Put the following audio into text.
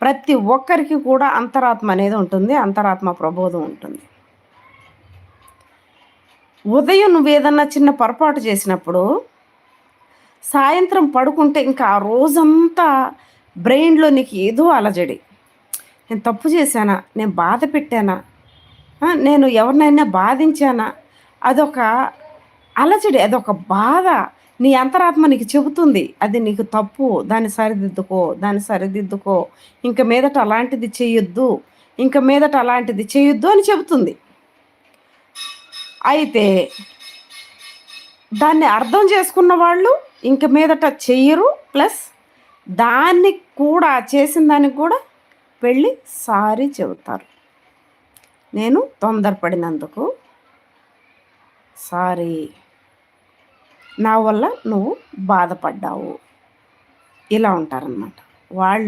ప్రతి ఒక్కరికి కూడా అంతరాత్మ అనేది ఉంటుంది. అంతరాత్మ ప్రబోధం ఉంటుంది. ఉదయం నువ్వేదన్నా చిన్న పొరపాటు చేసినప్పుడు, సాయంత్రం పడుకుంటే ఇంకా ఆ రోజంతా బ్రెయిన్‌లో నీకు ఏదో అలజడి. నేను తప్పు చేశానా? నేను బాధ పెట్టానా? నేను ఎవరినైనా బాధించానా? అదొక అలజడి, అదొక బాధ. నీ అంతరాత్మ నీకు చెబుతుంది. అది నీకు తప్పు. దాన్ని సరిదిద్దుకో, దాన్ని సరిదిద్దుకో. ఇంక మీదట అలాంటిది చెయ్యొద్దు. ఇంక మీదట అలాంటిది చెయ్యొద్దు అని చెబుతుంది. అయితే దాన్ని అర్థం చేసుకున్న వాళ్ళు ఇంక మీదట చెయ్యరు. ప్లస్ దాన్ని కూడా చేసిన దానికి కూడా వెళ్ళి సారీ చెబుతారు. నేను తొందరపడినందుకు సారీ. నా వల్ల నువ్వు బాధపడ్డావు. ఇలా ఉంటారనమాట. వాళ్ళు